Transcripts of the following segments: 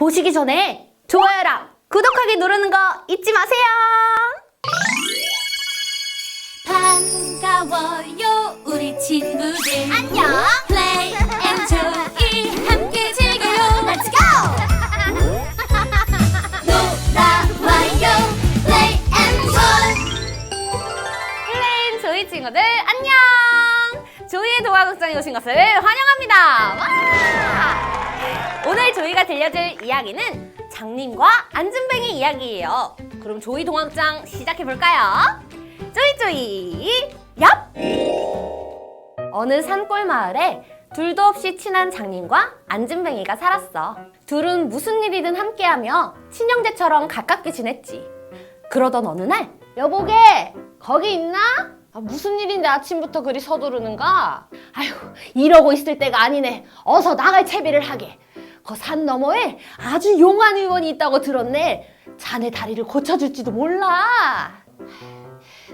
보시기 전에 좋아요랑 구독하기 누르는 거 잊지 마세요. 반가워요 우리 친구들 안녕. Play and Joy 함께 즐겨요 Let's go. 놀아와요 Play and Joy 플레인 조이 친구들 안녕. 조이의 동화극장에 오신 것을 환영합니다. 와! 오늘 조이가 들려줄 이야기는 장님과 안진뱅이 이야기예요. 그럼 조이 동화극장 시작해볼까요? 조이 얍! 어느 산골 마을에 둘도 없이 친한 장님과 안진뱅이가 살았어. 둘은 무슨 일이든 함께하며 친형제처럼 가깝게 지냈지. 그러던 어느 날 여보게 거기 있나? 무슨 일인데 아침부터 그리 서두르는가? 아휴 이러고 있을 때가 아니네. 어서 나갈 채비를 하게. 그 산 너머에 아주 용한 의원이 있다고 들었네. 자네 다리를 고쳐줄지도 몰라.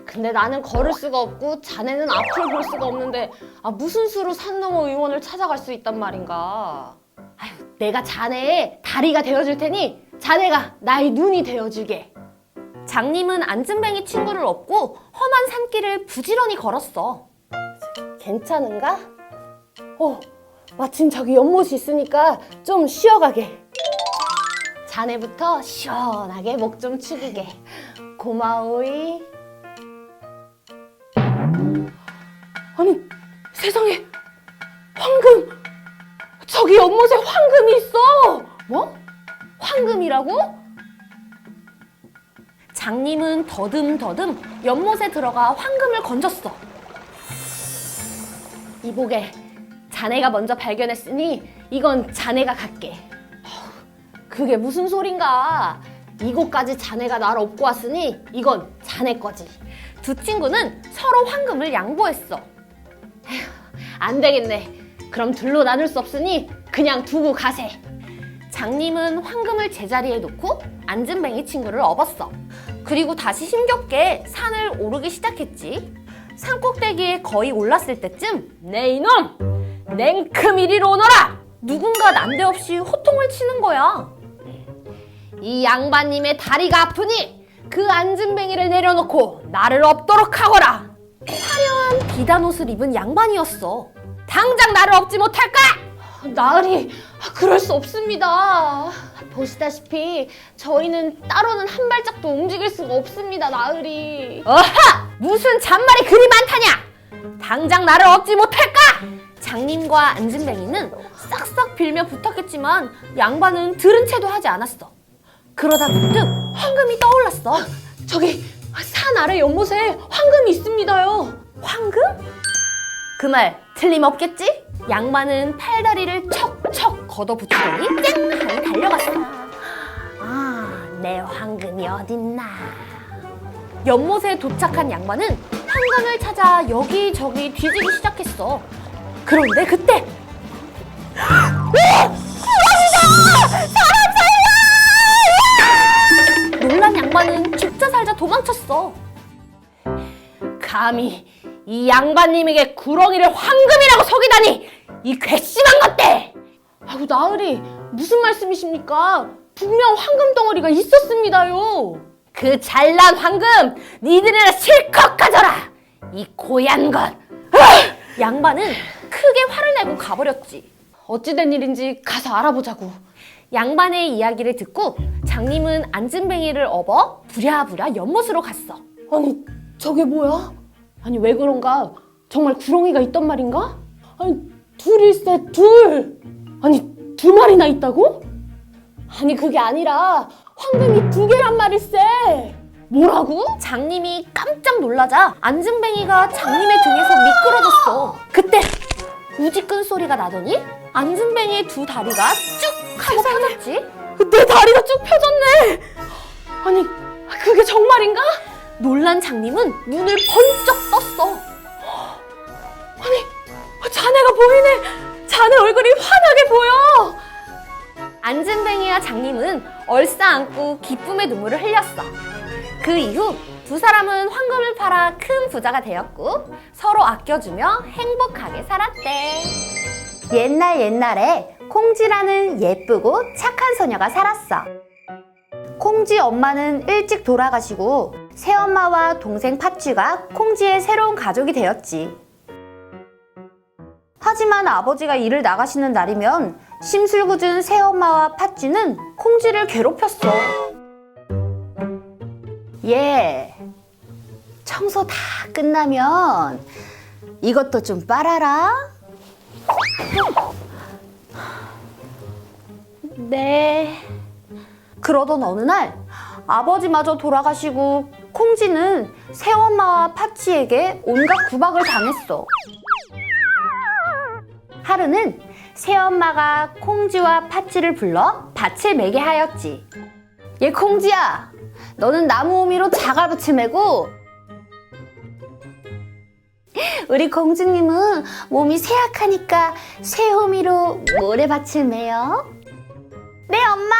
근데 나는 걸을 수가 없고 자네는 앞을 볼 수가 없는데 무슨 수로 산 너머 의원을 찾아갈 수 있단 말인가? 아휴 내가 자네의 다리가 되어줄 테니 자네가 나의 눈이 되어주게. 장님은 안진뱅이 친구를 업고 험한 산길을 부지런히 걸었어. 괜찮은가? 마침 저기 연못이 있으니까 좀 쉬어가게. 자네부터 시원하게 목 좀 축이게. 고마워이. 아니 세상에 황금! 저기 연못에 황금이 있어! 뭐? 황금이라고? 장님은 더듬더듬 연못에 들어가 황금을 건졌어. 이보게, 자네가 먼저 발견했으니 이건 자네가 갖게. 그게 무슨 소린가? 이곳까지 자네가 나를 업고 왔으니 이건 자네 거지. 두 친구는 서로 황금을 양보했어. 에휴, 안 되겠네. 그럼 둘로 나눌 수 없으니 그냥 두고 가세. 장님은 황금을 제자리에 놓고 안진뱅이 친구를 업었어. 그리고 다시 힘겹게 산을 오르기 시작했지. 산꼭대기에 거의 올랐을 때쯤 내 이놈! 냉큼 이리로 오너라! 누군가 난데없이 호통을 치는 거야. 이 양반님의 다리가 아프니 그 안진뱅이를 내려놓고 나를 업도록 하거라. 화려한 비단옷을 입은 양반이었어. 당장 나를 업지 못할까? 나으리, 그럴 수 없습니다. 보시다시피 저희는 따로는 한 발짝도 움직일 수가 없습니다, 나으리. 어하! 무슨 잔말이 그리 많다냐? 당장 나를 업지 못할까? 장님과 안진뱅이는 싹싹 빌며 부탁했지만 양반은 들은 채도 하지 않았어. 그러다 문득 황금이 떠올랐어. 저기 산 아래 연못에 황금이 있습니다요. 황금? 그 말 틀림없겠지? 양반은 팔다리를 척척 걷어붙이더니 쨍 하니 달려갔어. 내 황금이 어딨나? 연못에 도착한 양반은 황금을 찾아 여기저기 뒤지기 시작했어. 그런데 그때 사람 살려! 놀란 양반은 죽자 살자 도망쳤어. 감히 이 양반님에게 구렁이를 황금이라고 속이다니! 이 괘씸한 것들! 아이고 나으리, 무슨 말씀이십니까? 분명 황금 덩어리가 있었습니다요. 그 잘난 황금 니들이나 실컷 가져라! 이 고얀 것! 양반은 크게 화를 내고 가버렸지. 어찌된 일인지 가서 알아보자고. 양반의 이야기를 듣고 장님은 안진뱅이를 업어 부랴부랴 연못으로 갔어. 아니 저게 뭐야? 아니 왜 그런가? 정말 구렁이가 있단 말인가? 아니 둘일세 둘! 아니 두 마리나 있다고? 아니 그게 아니라 황금이 두 개란 말일세. 뭐라고? 장님이 깜짝 놀라자 안진뱅이가 장님의 등에서 미끄러졌어. 그때 우지끈 소리가 나더니 안진뱅이의 두 다리가 쭉 하고 펴졌지. 내 다리가 쭉 펴졌네. 아니 그게 정말인가? 놀란 장님은 눈을 번쩍 떴어. 아니 자네가 보이네. 자네 얼굴이 환하게 보여. 안진뱅이와 장님은 얼싸안고 기쁨의 눈물을 흘렸어. 그 이후 두 사람은 황금을 팔아 큰 부자가 되었고 서로 아껴주며 행복하게 살았대. 옛날에 콩쥐라는 예쁘고 착한 소녀가 살았어. 콩쥐 엄마는 일찍 돌아가시고 새엄마와 동생 팥쥐가 콩쥐의 새로운 가족이 되었지. 하지만 아버지가 일을 나가시는 날이면 심술궂은 새엄마와 팥쥐는 콩쥐를 괴롭혔어. 얘, 청소 다 끝나면 이것도 좀 빨아라. 네. 그러던 어느 날 아버지마저 돌아가시고 콩쥐는 새엄마와 팥쥐에게 온갖 구박을 당했어. 하루는 새엄마가 콩쥐와 팥쥐를 불러 밭을 매게 하였지. 얘 콩쥐야, 너는 나무 호미로 자갈밭을 매고 우리 공주님은 몸이 쇠약하니까 쇠호미로 모래밭을 매요. 네, 엄마.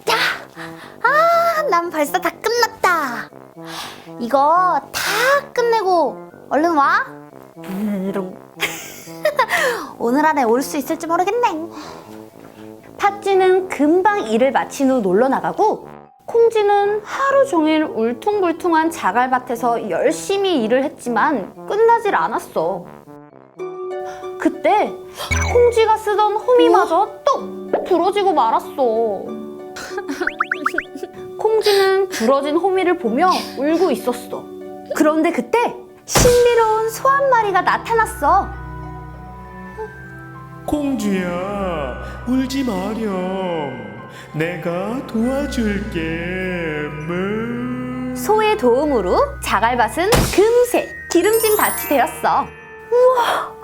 자, 난 벌써 다 끝났다. 이거 다 끝내고 얼른 와. 오늘 안에 올 수 있을지 모르겠네. 팥쥐는 금방 일을 마친 후 놀러 나가고 콩쥐는 하루 종일 울퉁불퉁한 자갈밭에서 열심히 일을 했지만 끝나질 않았어. 그때 콩쥐가 쓰던 호미마저 뚝 부러지고 말았어. 콩쥐는 부러진 호미를 보며 울고 있었어. 그런데 그때 신비로운 소 한 마리가 나타났어. 콩쥐야, 울지 마렴. 내가 도와줄게. 소의 도움으로 자갈밭은 금세 기름진 밭이 되었어. 우와,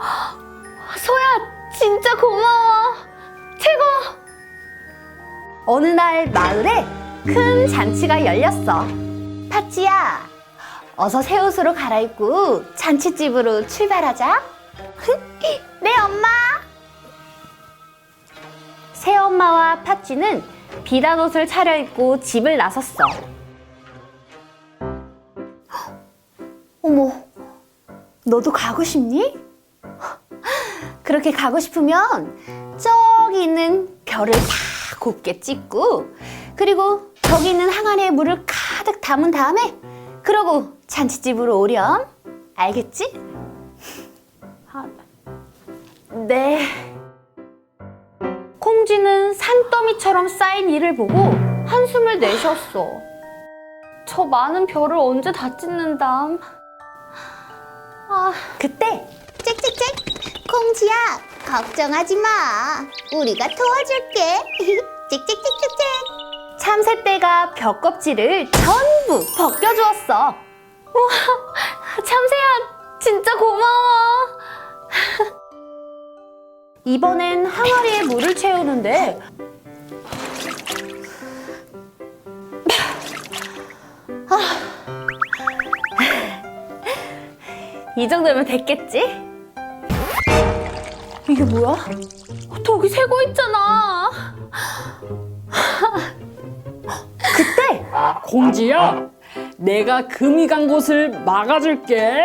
소야, 진짜 고마워. 최고! 어느 날 마을에 큰 잔치가 열렸어. 팥쥐야, 어서 새 옷으로 갈아입고 잔치집으로 출발하자. 네, 엄마. 새엄마와 팥쥐는 비단 옷을 차려입고 집을 나섰어. 어머, 너도 가고 싶니? 그렇게 가고 싶으면 저기 있는 별을 다 곱게 찍고 그리고 저기 있는 항아리에 물을 가득 담은 다음에 그러고 잔치집으로 오렴. 알겠지? 네. 콩쥐는 산더미처럼 쌓인 이를 보고 한숨을 내쉬었어. 저 많은 별을 언제 다 찍는담. 그때 짹짹짹, 콩쥐야, 걱정하지 마. 우리가 도와줄게. 짹짹짹짹짹. 참새떼가 벽껍질을 전부 벗겨주었어. 우와, 참새야, 진짜 고마워. 이번엔 항아리에 물을 채우는데 이 정도면 됐겠지? 이게 뭐야? 저기 새고 있잖아. 그때 콩쥐야, 내가 금이 간 곳을 막아줄게.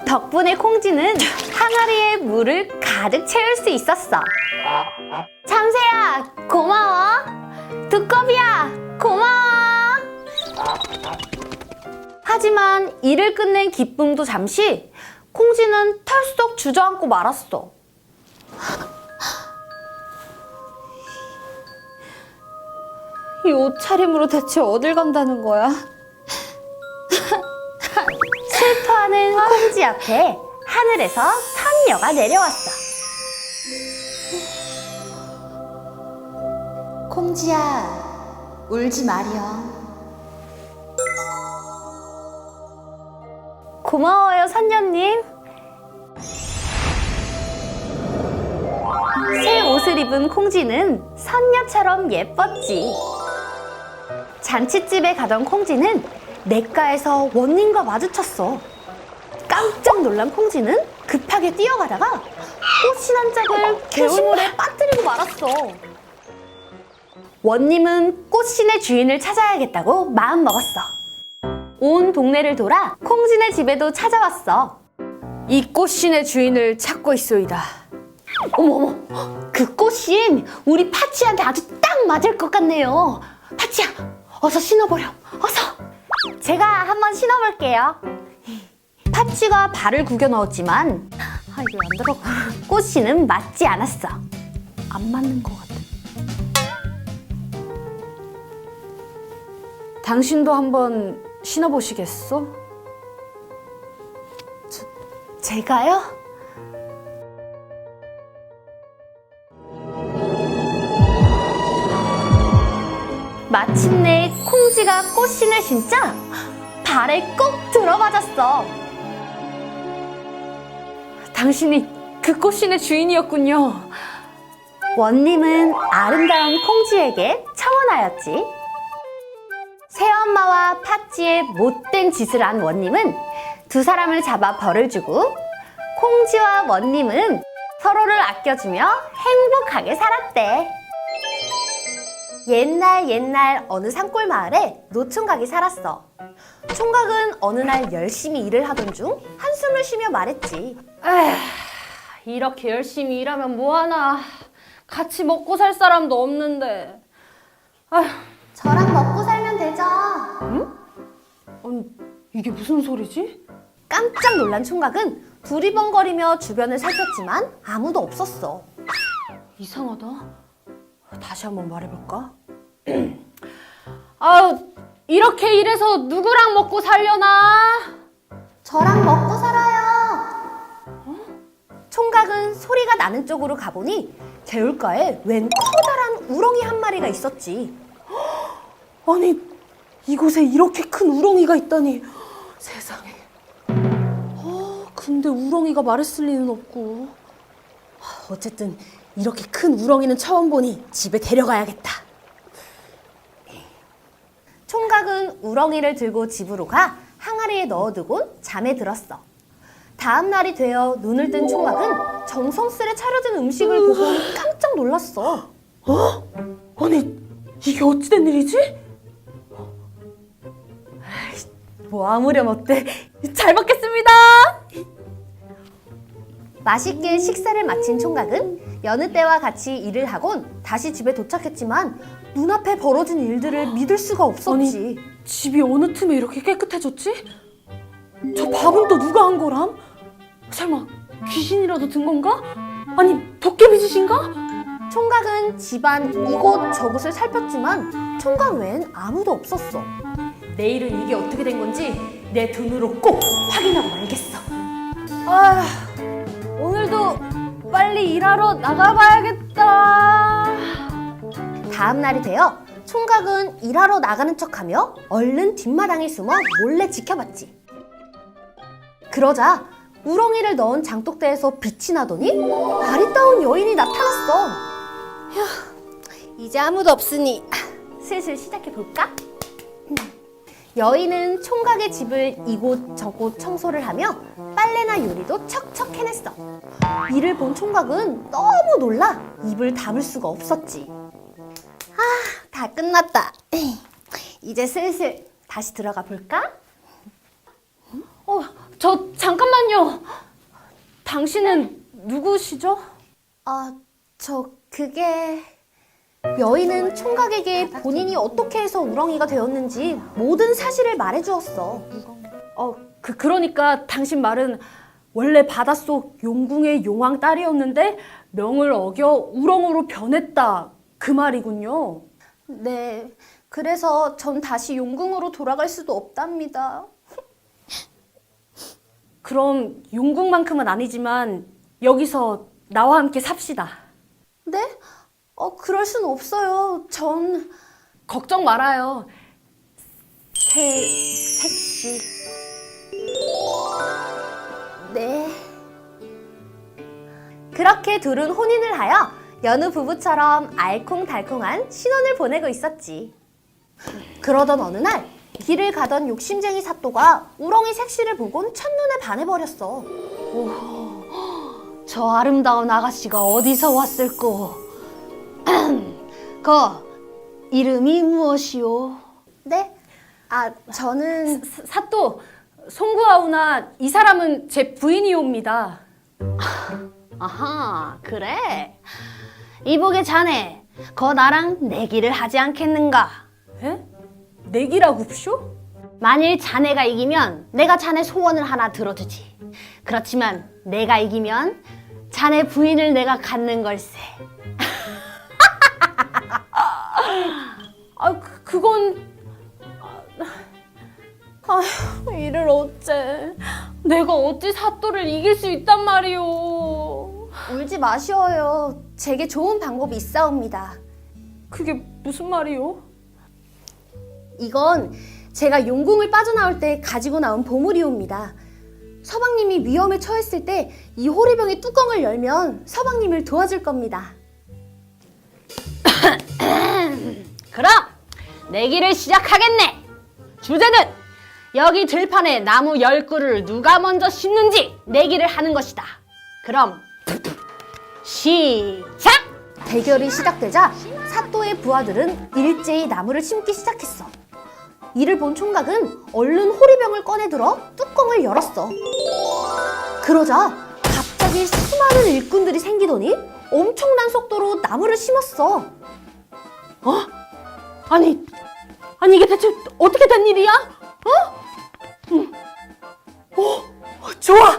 덕분에 콩쥐는 항아리에 물을 가득 채울 수 있었어. 참새야, 고마워. 두꺼비야, 고마워. 하지만 일을 끝낸 기쁨도 잠시 콩쥐는 털썩 주저앉고 말았어. 이 옷차림으로 대체 어딜 간다는 거야? 슬퍼하는 콩쥐 앞에 하늘에서 선녀가 내려왔어. 콩쥐야, 울지 마렴. 고마워요, 선녀님. 새 옷을 입은 콩쥐는 선녀처럼 예뻤지. 잔치집에 가던 콩쥐는 냇가에서 원님과 마주쳤어. 깜짝 놀란 콩쥐는 급하게 뛰어가다가 꽃신 한 짝을 개울물에 빠뜨리고 말았어. 원님은 꽃신의 주인을 찾아야겠다고 마음먹었어. 온 동네를 돌아 콩쥐네 집에도 찾아왔어. 이 꽃신의 주인을 찾고 있소이다. 어머, 그 꽃신 우리 파치한테 아주 딱 맞을 것 같네요. 파치야, 어서 신어보렴. 어서. 제가 한번 신어볼게요. 파치가 발을 구겨 넣었지만 이게 안 들어가. 꽃신은 맞지 않았어. 안 맞는 것 같아. 당신도 한번 신어보시겠소? 제가요? 마침내 콩쥐가 꽃신을 신자 발에 꼭 들어맞았어. 당신이 그 꽃신의 주인이었군요. 원님은 아름다운 콩쥐에게 청혼하였지. 새엄마와 파치의 못된 짓을 한 원님은 두 사람을 잡아 벌을 주고 콩쥐와 원님은 서로를 아껴주며 행복하게 살았대. 옛날 어느 산골 마을에 노총각이 살았어. 총각은 어느 날 열심히 일을 하던 중 한숨을 쉬며 말했지. 이렇게 열심히 일하면 뭐하나. 같이 먹고 살 사람도 없는데. 저랑 먹고 살면 되죠. 아니, 이게 무슨 소리지? 깜짝 놀란 총각은 두리번거리며 주변을 살폈지만 아무도 없었어. 이상하다. 다시 한번 말해볼까? 이렇게 일해서 누구랑 먹고 살려나? 저랑 먹고 살아요. 총각은 소리가 나는 쪽으로 가보니 개울가에 웬 커다란 우렁이 한 마리가 있었지. 아니, 이곳에 이렇게 큰 우렁이가 있다니. 세상에. 근데 우렁이가 말했을 리는 없고. 어쨌든 이렇게 큰 우렁이는 처음 보니 집에 데려가야겠다. 총각은 우렁이를 들고 집으로 가 항아리에 넣어두곤 잠에 들었어. 다음 날이 되어 눈을 뜬 총각은 정성스레 차려진 음식을 보고 깜짝 놀랐어. 아니, 이게 어찌된 일이지? 뭐 아무렴 어때? 잘 먹겠습니다. 맛있게 식사를 마친 총각은 여느 때와 같이 일을 하곤 다시 집에 도착했지만 눈앞에 벌어진 일들을 믿을 수가 없었지. 집이 어느 틈에 이렇게 깨끗해졌지? 저 밥은 또 누가 한 거람? 설마 귀신이라도 든 건가? 아니, 도깨비 짓인가? 총각은 집안 이곳 저곳을 살폈지만 총각 외엔 아무도 없었어. 내일은 이게 어떻게 된 건지 내 눈으로 꼭 확인하고 말겠어. 오늘도 빨리 일하러 나가봐야겠다. 다음 날이 되어 총각은 일하러 나가는 척하며 얼른 뒷마당에 숨어 몰래 지켜봤지. 그러자 우렁이를 넣은 장독대에서 빛이 나더니 아리따운 여인이 나타났어. 이제 아무도 없으니 슬슬 시작해볼까? 여인은 총각의 집을 이곳 저곳 청소를 하며 빨래나 요리도 척척 해냈어. 이를 본 총각은 너무 놀라 입을 다물 수가 없었지. 다 끝났다. 이제 슬슬 다시 들어가 볼까? 저 잠깐만요. 당신은 누구시죠? 그게... 여인은 총각에게 본인이 어떻게 해서 우렁이가 되었는지 모든 사실을 말해주었어. 그러니까 당신 말은 원래 바닷속 용궁의 용왕 딸이었는데 명을 어겨 우렁으로 변했다, 그 말이군요. 네, 그래서 전 다시 용궁으로 돌아갈 수도 없답니다. 그럼 용궁만큼은 아니지만 여기서 나와 함께 삽시다. 네? 그럴 순 없어요. 전... 걱정 말아요. 색시... 네... 그렇게 둘은 혼인을 하여 여느 부부처럼 알콩달콩한 신혼을 보내고 있었지. 그러던 어느 날 길을 가던 욕심쟁이 사또가 우렁이 색시를 보곤 첫눈에 반해버렸어. 저 아름다운 아가씨가 어디서 왔을꼬? 그 이름이 무엇이오? 네? 저는 사또, 송구하오나 이 사람은 제 부인이옵니다. 아하, 그래? 이보게 자네, 거 나랑 내기를 하지 않겠는가? 에? 내기라고쇼? 만일 자네가 이기면 내가 자네 소원을 하나 들어주지. 그렇지만 내가 이기면 자네 부인을 내가 갖는 걸세. 그건... 이를 어째... 내가 어찌 사또를 이길 수 있단 말이오. 울지 마시어요. 제게 좋은 방법이 있사옵니다. 그게 무슨 말이오? 이건 제가 용궁을 빠져나올 때 가지고 나온 보물이옵니다. 서방님이 위험에 처했을 때 이 호리병의 뚜껑을 열면 서방님을 도와줄 겁니다. 그럼 내기를 시작하겠네. 주제는 여기 들판에 나무 10그루를 누가 먼저 심는지 내기를 하는 것이다. 그럼 시작! 대결이 시작되자 사또의 부하들은 일제히 나무를 심기 시작했어. 이를 본 총각은 얼른 호리병을 꺼내들어 뚜껑을 열었어. 그러자 갑자기 수많은 일꾼들이 생기더니 엄청난 속도로 나무를 심었어. 아니 이게 대체 어떻게 된 일이야? 좋아!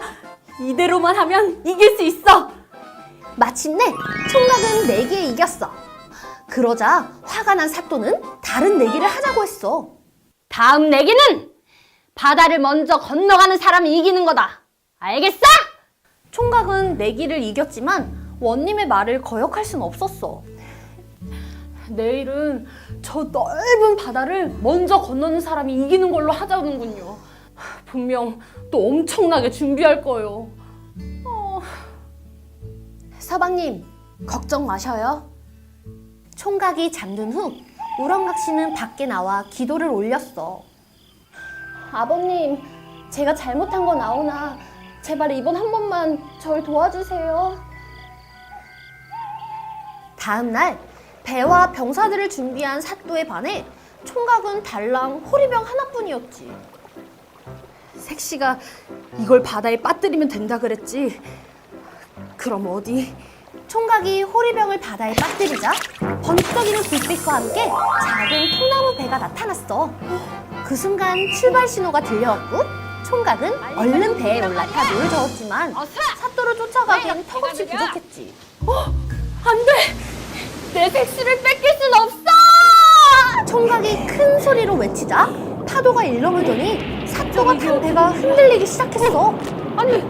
이대로만 하면 이길 수 있어! 마침내 총각은 내기에 이겼어. 그러자 화가 난 사또는 다른 내기를 하자고 했어. 다음 내기는 바다를 먼저 건너가는 사람이 이기는 거다. 알겠어? 총각은 내기를 이겼지만 원님의 말을 거역할 순 없었어. 내일은 저 넓은 바다를 먼저 건너는 사람이 이기는 걸로 하자는군요. 분명 또 엄청나게 준비할 거예요. 서방님, 걱정 마셔요. 총각이 잠든 후 우렁각 씨는 밖에 나와 기도를 올렸어. 아버님, 제가 잘못한 건 아오나 제발 이번 한 번만 절 도와주세요. 다음 날 배와 병사들을 준비한 사또에 반해 총각은 달랑 호리병 하나뿐이었지. 색시가 이걸 바다에 빠뜨리면 된다 그랬지. 그럼 어디? 총각이 호리병을 바다에 빠뜨리자 번쩍이는 불빛과 함께 작은 통나무 배가 나타났어. 그 순간 출발 신호가 들려왔고 총각은 얼른 배에 올라타 노를 저었지만 사또를 쫓아가기엔 턱없이 부족했지. 안 돼! 내 색시를 뺏길 순 없어! 총각이 큰 소리로 외치자 파도가 일렁이더니 사또가 탄 배가 흔들리기 시작했어. 아니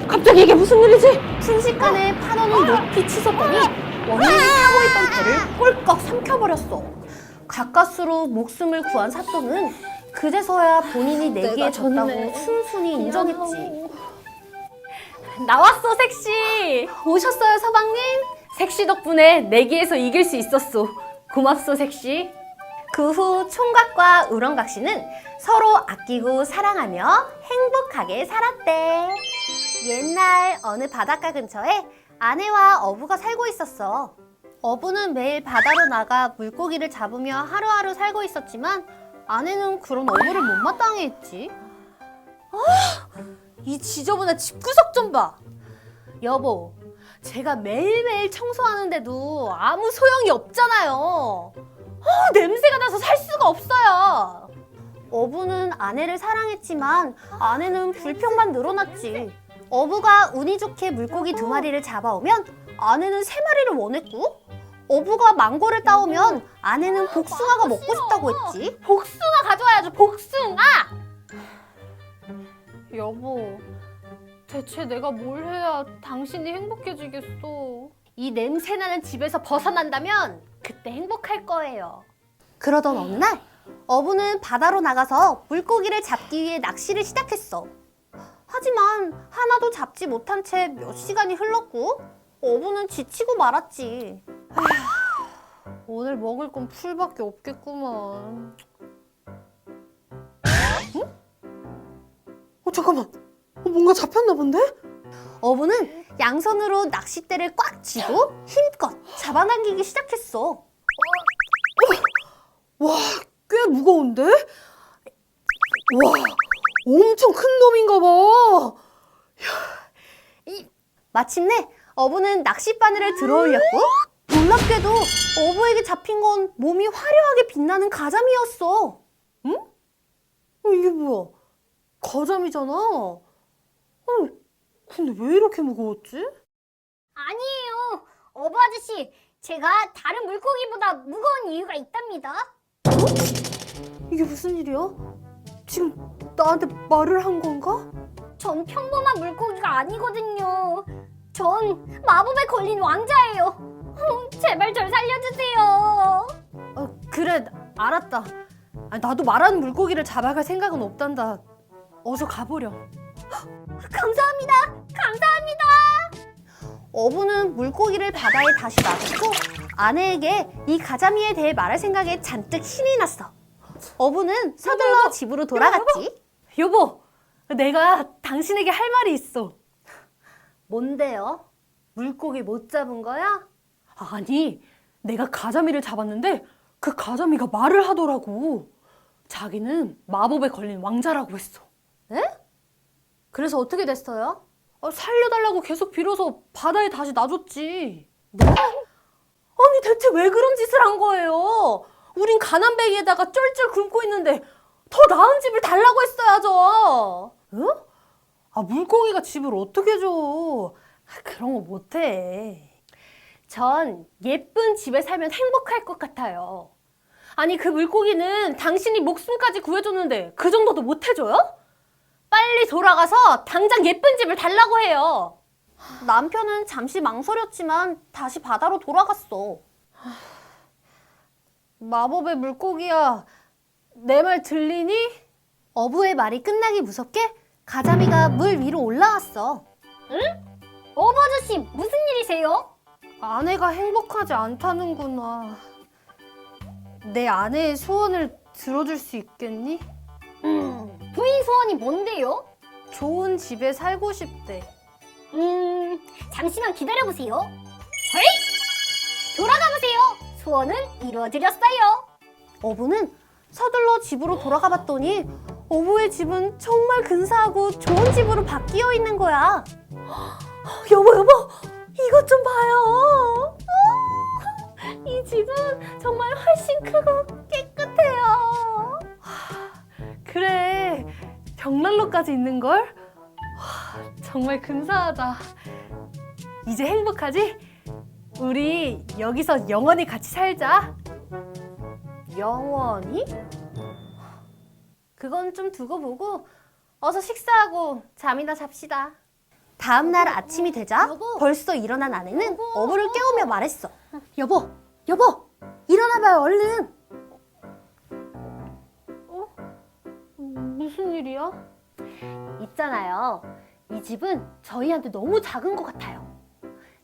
갑자기 이게 무슨 일이지? 순식간에 파도는 높이 치솟더니 원님이 타고 있던 배를 꼴꺽 삼켜버렸어. 가까스로 목숨을 구한 사또는 그제서야 본인이 내기에 졌다고 순순히 인정했지. 나왔어, 색시! 오셨어요, 서방님? 색시 덕분에 내기에서 이길 수 있었어. 고맙소, 색시. 그 후 총각과 우렁각 씨는 서로 아끼고 사랑하며 행복하게 살았대. 옛날 어느 바닷가 근처에 아내와 어부가 살고 있었어. 어부는 매일 바다로 나가 물고기를 잡으며 하루하루 살고 있었지만 아내는 그런 어부를 못마땅해 했지. 이 지저분한 집구석 좀 봐. 여보, 제가 매일매일 청소하는데도 아무 소용이 없잖아요. 냄새가 나서 살 수가 없어요. 어부는 아내를 사랑했지만 아내는 불평만 늘어났지. 어부가 운이 좋게 물고기 2마리를 잡아오면 아내는 3마리를 원했고, 어부가 망고를 따오면 아내는 복숭아가 먹고 싶다고 했지. 복숭아 가져와야죠. 복숭아. 여보, 대체 내가 뭘 해야 당신이 행복해지겠어? 이 냄새나는 집에서 벗어난다면 그때 행복할 거예요. 그러던 어느 날 어부는 바다로 나가서 물고기를 잡기 위해 낚시를 시작했어. 하지만 하나도 잡지 못한 채 몇 시간이 흘렀고 어부는 지치고 말았지. 오늘 먹을 건 풀밖에 없겠구만. 잠깐만. 뭔가 잡혔나 본데? 어부는 양손으로 낚싯대를 꽉 쥐고 힘껏 잡아당기기 시작했어. 와, 꽤 무거운데? 와, 엄청 큰 놈인가 봐. 마침내 어부는 낚싯바늘을 들어올렸고 놀랍게도 어부에게 잡힌 건 몸이 화려하게 빛나는 가자미였어. 이게 뭐야? 가자미잖아. 아니, 근데 왜 이렇게 무거웠지? 아니에요. 어부 아저씨, 제가 다른 물고기보다 무거운 이유가 있답니다. 이게 무슨 일이야? 지금 나한테 말을 한 건가? 전 평범한 물고기가 아니거든요. 전 마법에 걸린 왕자예요. 제발 절 살려주세요. 그래, 알았다. 나도 말하는 물고기를 잡아갈 생각은 없단다. 어서 가보렴. 감사합니다. 감사합니다. 어부는 물고기를 바다에 다시 놔두고 아내에게 이 가자미에 대해 말할 생각에 잔뜩 신이 났어. 어부는 서둘러 집으로 돌아갔지. 여보, 내가 당신에게 할 말이 있어. 뭔데요? 물고기 못 잡은 거야? 아니, 내가 가자미를 잡았는데 그 가자미가 말을 하더라고. 자기는 마법에 걸린 왕자라고 했어. 그래서 어떻게 됐어요? 살려달라고 계속 빌어서 바다에 다시 놔줬지. 아니, 대체 왜 그런 짓을 한 거예요? 우린 가난뱅이에다가 쫄쫄 굶고 있는데 더 나은 집을 달라고 했어야죠. 응? 물고기가 집을 어떻게 줘? 그런 거 못해. 전 예쁜 집에 살면 행복할 것 같아요. 아니, 그 물고기는 당신이 목숨까지 구해줬는데 그 정도도 못 해줘요? 빨리 돌아가서 당장 예쁜 집을 달라고 해요. 남편은 잠시 망설였지만 다시 바다로 돌아갔어. 마법의 물고기야, 내 말 들리니? 어부의 말이 끝나기 무섭게 가자미가 물 위로 올라왔어. 어부 아저씨, 무슨 일이세요? 아내가 행복하지 않다는구나. 내 아내의 소원을 들어줄 수 있겠니? 부인 소원이 뭔데요? 좋은 집에 살고 싶대. 잠시만 기다려보세요. 헤이! 돌아가보세요. 소원은 이루어드렸어요. 어부는 서둘러 집으로 돌아가 봤더니 어부의 집은 정말 근사하고 좋은 집으로 바뀌어 있는 거야. 여보, 이것 좀 봐요. 이 집은 정말 훨씬 크고 깨끗해요. 그래, 벽난로까지 있는걸? 정말 근사하다. 이제 행복하지? 우리 여기서 영원히 같이 살자. 영원히? 그건 좀 두고 보고 어서 식사하고 잠이나 잡시다. 다음 날 아침이 되자 벌써 일어난 아내는 어부를 깨우며 말했어. 여보, 일어나봐요, 얼른. 무슨 일이야? 있잖아요. 이 집은 저희한테 너무 작은 것 같아요.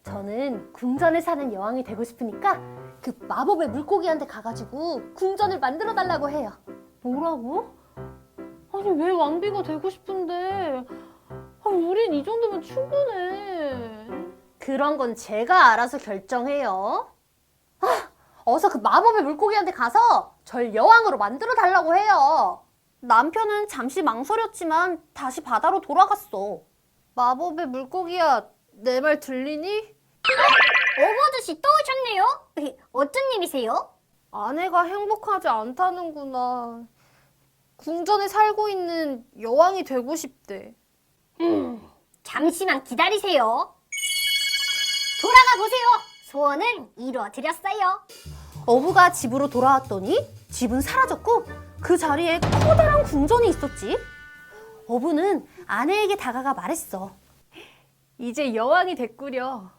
저는 궁전에 사는 여왕이 되고 싶으니까 그 마법의 물고기한테 가가지고 궁전을 만들어 달라고 해요. 뭐라고? 아니, 왜 왕비가 되고 싶은데? 우린 이 정도면 충분해. 그런 건 제가 알아서 결정해요. 어서 그 마법의 물고기한테 가서 절 여왕으로 만들어 달라고 해요. 남편은 잠시 망설였지만 다시 바다로 돌아갔어. 마법의 물고기야, 내 말 들리니? 어부 아저씨 또 오셨네요. 어쩐 일이세요? 아내가 행복하지 않다는구나. 궁전에 살고 있는 여왕이 되고 싶대. 잠시만 기다리세요. 돌아가 보세요. 소원은 이루어드렸어요. 어부가 집으로 돌아왔더니 집은 사라졌고 그 자리에 커다란 궁전이 있었지. 어부는 아내에게 다가가 말했어. 이제 여왕이 됐구려.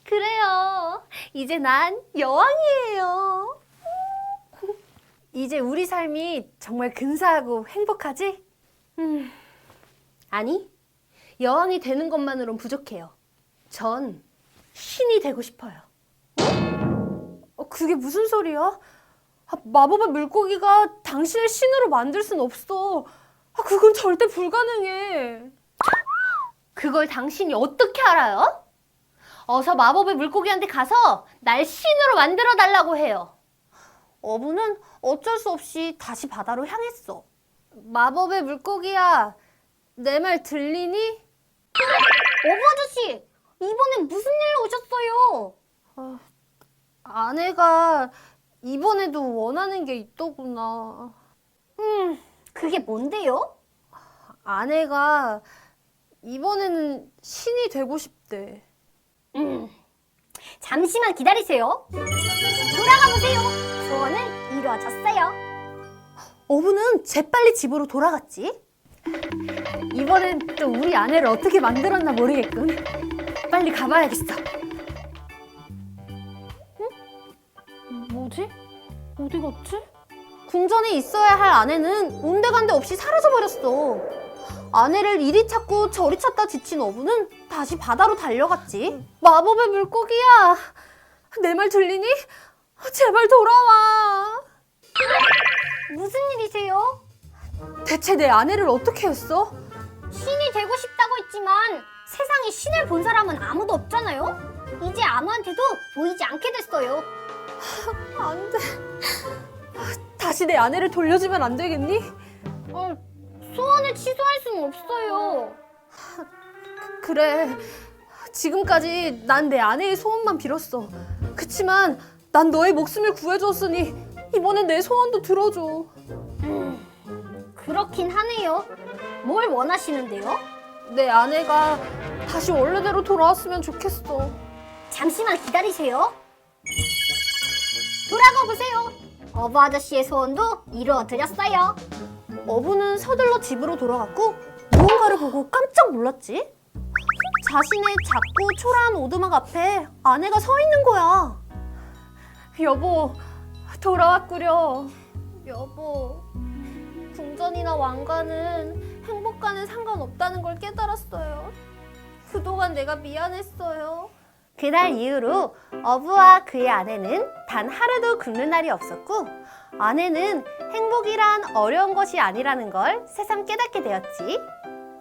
그래요. 이제 난 여왕이에요. 이제 우리 삶이 정말 근사하고 행복하지? 아니, 여왕이 되는 것만으론 부족해요. 전 신이 되고 싶어요. 그게 무슨 소리야? 마법의 물고기가 당신을 신으로 만들 순 없어. 그건 절대 불가능해. 그걸 당신이 어떻게 알아요? 어서 마법의 물고기한테 가서 날 신으로 만들어 달라고 해요. 어부는 어쩔 수 없이 다시 바다로 향했어. 마법의 물고기야, 내 말 들리니? 어부 아저씨, 이번엔 무슨 일로 오셨어요? 아내가 이번에도 원하는 게 있더구나. 그게 뭔데요? 아내가 이번에는 신이 되고 싶대. 잠시만 기다리세요. 돌아가 보세요. 소원은 이루어졌어요. 어부는 재빨리 집으로 돌아갔지. 이번엔 또 우리 아내를 어떻게 만들었나 모르겠군. 빨리 가봐야겠어. 응? 뭐지? 어디 갔지? 궁전에 있어야 할 아내는 온데간데 없이 사라져버렸어. 아내를 이리 찾고 저리 찾다 지친 어부는 다시 바다로 달려갔지. 마법의 물고기야, 내 말 들리니? 제발 돌아와. 무슨 일이세요? 대체 내 아내를 어떻게 했어? 신이 되고 싶다고 했지만 세상에 신을 본 사람은 아무도 없잖아요? 이제 아무한테도 보이지 않게 됐어요. 안 돼. 다시 내 아내를 돌려주면 안 되겠니? 소원을 취소할 수는 없어요. 그래. 지금까지 난 내 아내의 소원만 빌었어. 그치만 난 너의 목숨을 구해줬으니 이번엔 내 소원도 들어줘. 그렇긴 하네요. 뭘 원하시는데요? 내 아내가 다시 원래대로 돌아왔으면 좋겠어. 잠시만 기다리세요. 돌아가 보세요. 어부 아저씨의 소원도 이루어드렸어요. 어부는 서둘러 집으로 돌아갔고 무언가를 보고 깜짝 놀랐지. 자신의 작고 초라한 오두막 앞에 아내가 서 있는 거야. 여보, 돌아왔구려. 여보, 궁전이나 왕관은 행복과는 상관없다는 걸 깨달았어요. 그동안 내가 미안했어요. 그날 이후로 어부와 그의 아내는 단 하루도 굶는 날이 없었고, 아내는 행복이란 어려운 것이 아니라는 걸 새삼 깨닫게 되었지.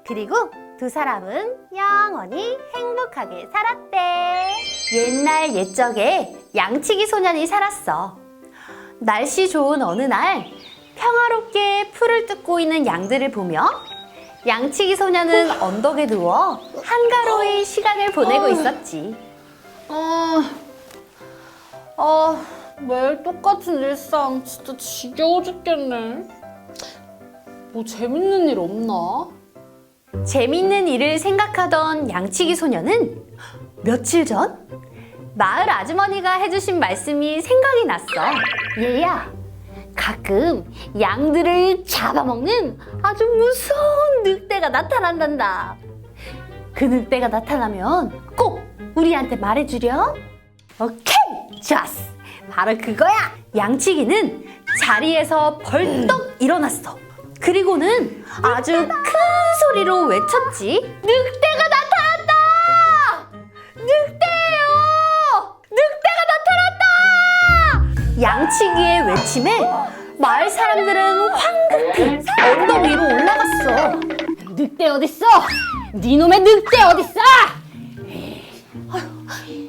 그리고 두 사람은 영원히 행복하게 살았대. 옛날 옛적에 양치기 소년이 살았어. 날씨 좋은 어느 날 평화롭게 풀을 뜯고 있는 양들을 보며 양치기 소년은 언덕에 누워 한가로이 시간을 보내고 있었지. 매일 똑같은 일상 진짜 지겨워 죽겠네. 뭐 재밌는 일 없나? 재밌는 일을 생각하던 양치기 소년은 며칠 전 마을 아주머니가 해주신 말씀이 생각이 났어. 얘야, 가끔 양들을 잡아먹는 아주 무서운 늑대가 나타난단다. 그 늑대가 나타나면 꼭 우리한테 말해주렴. 오케이, 좋았어. 바로 그거야. 양치기는 자리에서 벌떡 일어났어. 그리고는 아주 큰 소리로 외쳤지. 늑대가 나타났다! 늑대예요! 늑대가 나타났다! 양치기의 외침에 마을 사람들은 황급히 언덕 위로 올라갔어. 늑대 어딨어? 니놈의 늑대 어딨어?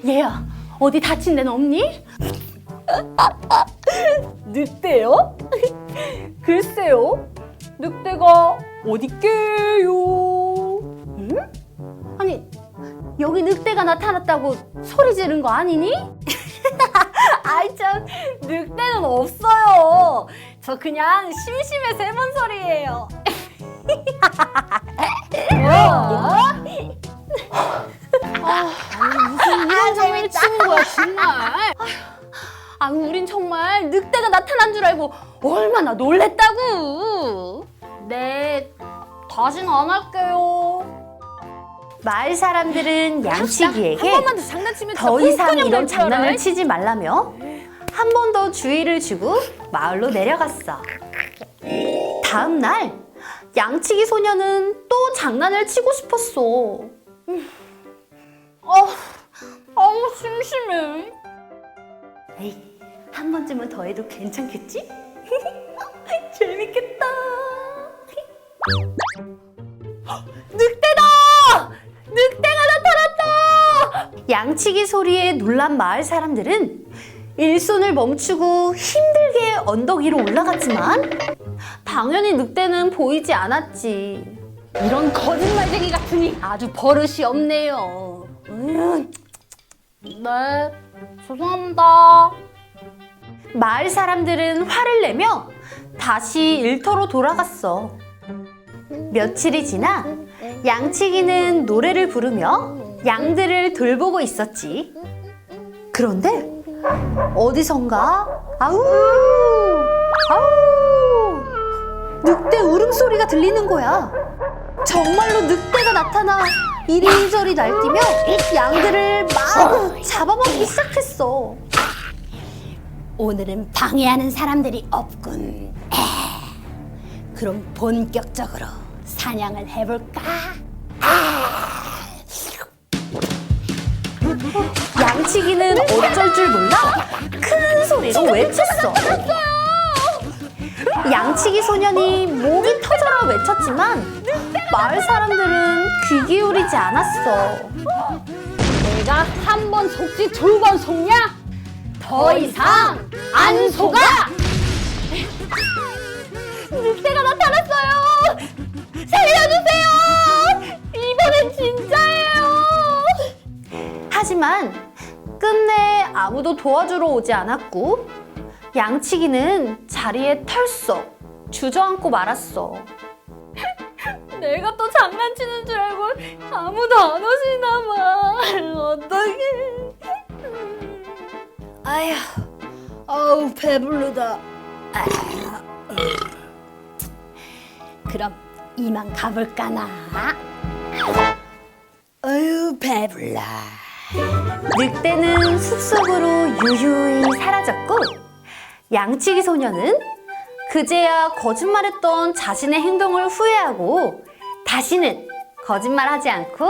얘야, 어디 다친 데는 없니? 늑대요? 글쎄요. 늑대가 어딨게요? 아니, 여기 늑대가 나타났다고 소리 지른 거 아니니? 아이 참, 늑대는 없어요. 저 그냥 심심해서 해본 소리예요. 이런 장난을 치는 거야 정말. 우린 정말 늑대가 나타난 줄 알고 얼마나 놀랬다고. 네, 다시는 안 할게요. 마을 사람들은 양치기에게 한 번만 더 장난치면 더 진짜 이상 똥그냥 이런 날 줄 알아. 장난을 치지 말라며 한 번 더 주의를 주고 마을로 내려갔어. 다음 날 양치기 소녀는 또 장난을 치고 싶었어. 심심해. 에이, 한 번쯤은 더 해도 괜찮겠지? 재밌겠다. 늑대다! 늑대가 나타났다! 양치기 소리에 놀란 마을 사람들은 일손을 멈추고 힘들게 언덕 위로 올라갔지만 당연히 늑대는 보이지 않았지. 이런 거짓말쟁이 같으니 아주 버릇이 없네요. 네, 죄송합니다. 마을 사람들은 화를 내며 다시 일터로 돌아갔어. 며칠이 지나 양치기는 노래를 부르며 양들을 돌보고 있었지. 그런데 어디선가 아우 아우 늑대 울음소리가 들리는 거야. 정말로 늑대가 나타나 이리저리 날뛰며 양들을 마구 잡아먹기 시작했어. 오늘은 방해하는 사람들이 없군. 그럼 본격적으로 사냥을 해볼까? 양치기는 어쩔 줄 몰라 큰 소리로 외쳤어. 양치기 소년이 목이 터져라 외쳤지만 마을 사람들은 귀 기울이지 않았어. 내가 한 번 속지 두 번 속냐? 더 이상 안 속아! 늑대가 나타났어요! 살려주세요! 이번엔 진짜예요! 하지만 끝내 아무도 도와주러 오지 않았고 양치기는 자리에 털썩 주저앉고 말았어. 내가 또 장난치는 줄 알고 아무도 안 오시나 봐. 어떡해. 아휴, 어우 배부르다. 그럼 이만 가볼까나. 어휴 배불러. 늑대는 숲속으로 유유히 사라졌고 양치기 소녀는 그제야 거짓말했던 자신의 행동을 후회하고 다시는 거짓말하지 않고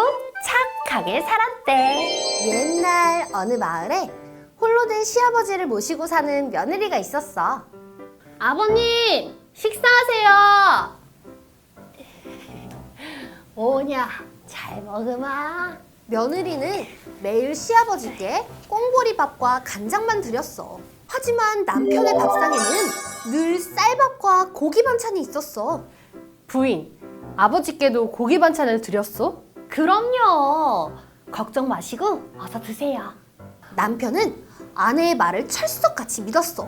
착하게 살았대. 옛날 어느 마을에 홀로 된 시아버지를 모시고 사는 며느리가 있었어. 아버님 식사하세요. 오냐 잘 먹으마. 며느리는 매일 시아버지께 꽁보리밥과 간장만 드렸어. 하지만 남편의 밥상에는 늘 쌀밥과 고기 반찬이 있었어. 부인, 아버지께도 고기 반찬을 드렸어? 그럼요. 걱정 마시고 어서 드세요. 남편은 아내의 말을 철석같이 믿었어.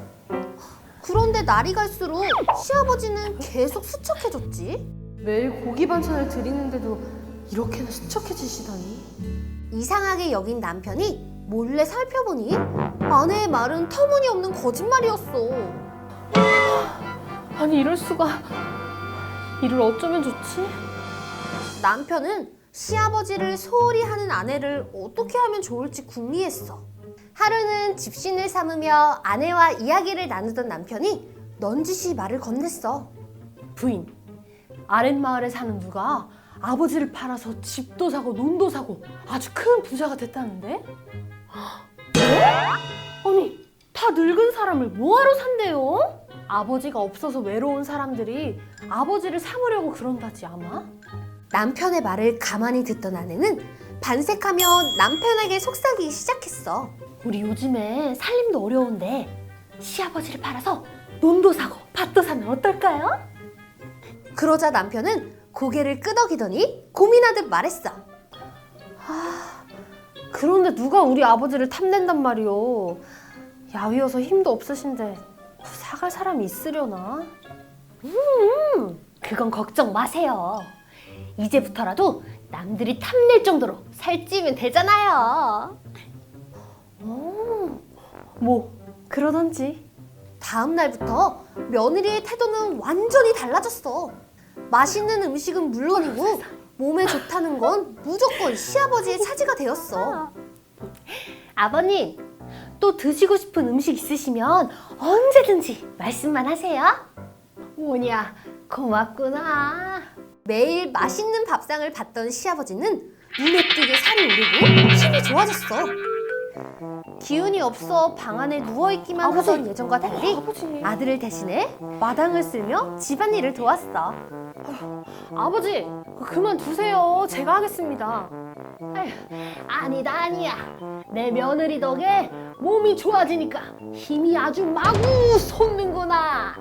그런데 날이 갈수록 시아버지는 계속 수척해졌지. 매일 고기 반찬을 드리는데도 이렇게나 수척해지시다니. 이상하게 여긴 남편이 몰래 살펴보니 아내의 말은 터무니없는 거짓말이었어. 아니 이럴 수가. 이를 어쩌면 좋지? 남편은 시아버지를 소홀히 하는 아내를 어떻게 하면 좋을지 궁리했어. 하루는 집신을 삼으며 아내와 이야기를 나누던 남편이 넌지시 말을 건넸어. 부인, 아랫마을에 사는 누가 아버지를 팔아서 집도 사고 논도 사고 아주 큰 부자가 됐다는데? 네? 아니, 다 늙은 사람을 뭐하러 산대요? 아버지가 없어서 외로운 사람들이 아버지를 삼으려고 그런다지 아마? 남편의 말을 가만히 듣던 아내는 반색하며 남편에게 속삭이기 시작했어. 우리 요즘에 살림도 어려운데 시아버지를 팔아서 논도 사고 밭도 사면 어떨까요? 그러자 남편은 고개를 끄덕이더니 고민하듯 말했어. 그런데 누가 우리 아버지를 탐낸단 말이오. 야위어서 힘도 없으신데 사갈 사람이 있으려나? 그건 걱정 마세요. 이제부터라도 남들이 탐낼 정도로 살찌면 되잖아요. 뭐 그러던지. 다음 날부터 며느리의 태도는 완전히 달라졌어. 맛있는 음식은 물론이고 몸에 좋다는 건 무조건 시아버지의 차지가 되었어. 아버님 또 드시고 싶은 음식 있으시면 언제든지 말씀만 하세요. 뭐냐 고맙구나. 매일 맛있는 밥상을 받던 시아버지는 눈에 띄게 살이 오르고 힘이 좋아졌어. 기운이 없어 방 안에 누워있기만 하던 예전과 달리 아들을 대신해 마당을 쓸며 집안일을 도왔어. 아버지 그만 두세요. 제가 하겠습니다. 아니다 아니야. 내 며느리 덕에 몸이 좋아지니까 힘이 아주 마구 솟는구나.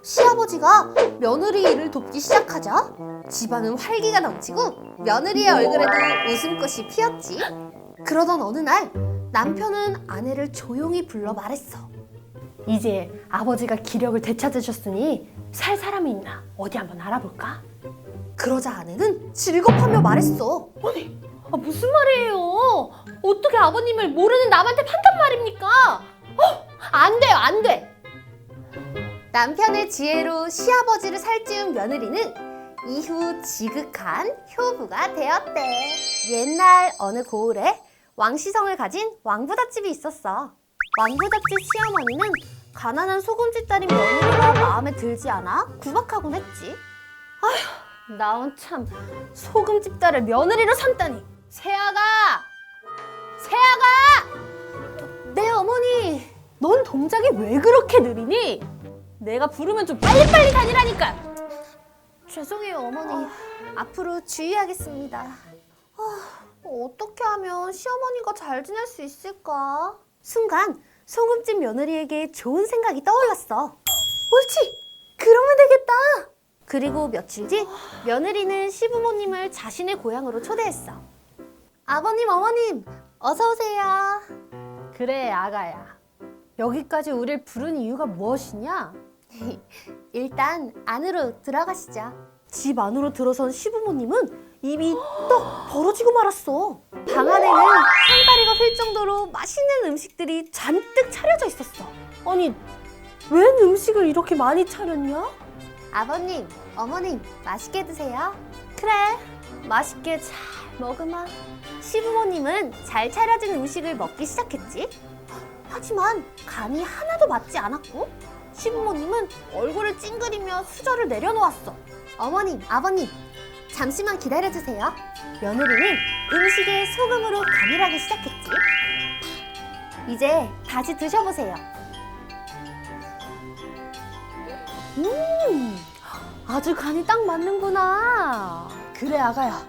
시아버지가 며느리 일을 돕기 시작하자 집안은 활기가 넘치고 며느리의 얼굴에도 웃음꽃이 피었지. 그러던 어느 날 남편은 아내를 조용히 불러 말했어. 이제 아버지가 기력을 되찾으셨으니 살 사람이 있나 어디 한번 알아볼까? 그러자 아내는 질겁하며 말했어. 무슨 말이에요? 어떻게 아버님을 모르는 남한테 판단 말입니까? 안 돼요, 안 돼. 남편의 지혜로 시아버지를 살찌운 며느리는 이후 지극한 효부가 되었대. 옛날 어느 고을에 왕시성을 가진 왕부잣집이 있었어. 왕부잣집 시어머니는 가난한 소금집 딸인 며느리가 마음에 들지 않아 구박하곤 했지. 나온 참 소금집 딸을 며느리로 삼다니. 세아가! 네 어머니. 넌 동작이 왜 그렇게 느리니? 내가 부르면 좀 빨리빨리 다니라니까. 죄송해요 어머니. 앞으로 주의하겠습니다. 어떻게 하면 시어머니가 잘 지낼 수 있을까? 순간 소금집 며느리에게 좋은 생각이 떠올랐어. 옳지! 그러면 되겠다! 그리고 며칠 뒤 며느리는 시부모님을 자신의 고향으로 초대했어. 아버님, 어머님, 어서 오세요. 그래, 아가야. 여기까지 우릴 부른 이유가 무엇이냐? 일단 안으로 들어가시죠. 집 안으로 들어선 시부모님은 입이 떡 벌어지고 말았어. 방 안에는 상다리가 휠 정도로 맛있는 음식들이 잔뜩 차려져 있었어. 아니, 웬 음식을 이렇게 많이 차렸냐? 아버님, 어머님, 맛있게 드세요. 그래, 맛있게 잘 먹으마. 시부모님은 잘 차려진 음식을 먹기 시작했지. 하지만 간이 하나도 맞지 않았고 시부모님은 얼굴을 찡그리며 수저를 내려놓았어. 어머님, 아버님, 잠시만 기다려주세요. 며느리는 음식에 소금으로 간을 하기 시작했지. 이제 다시 드셔보세요. 아주 간이 딱 맞는구나. 그래, 아가야.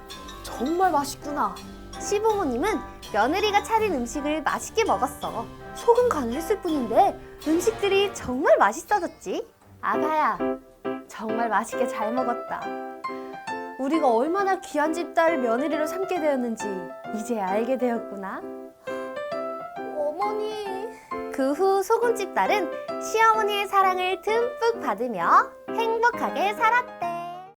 정말 맛있구나. 시부모님은 며느리가 차린 음식을 맛있게 먹었어. 소금 간을 했을 뿐인데 음식들이 정말 맛있어졌지. 아가야, 정말 맛있게 잘 먹었다. 우리가 얼마나 귀한 집딸 며느리로 삼게 되었는지 이제 알게 되었구나. 어머니. 그 후 소금집 딸은 시어머니의 사랑을 듬뿍 받으며 행복하게 살았대.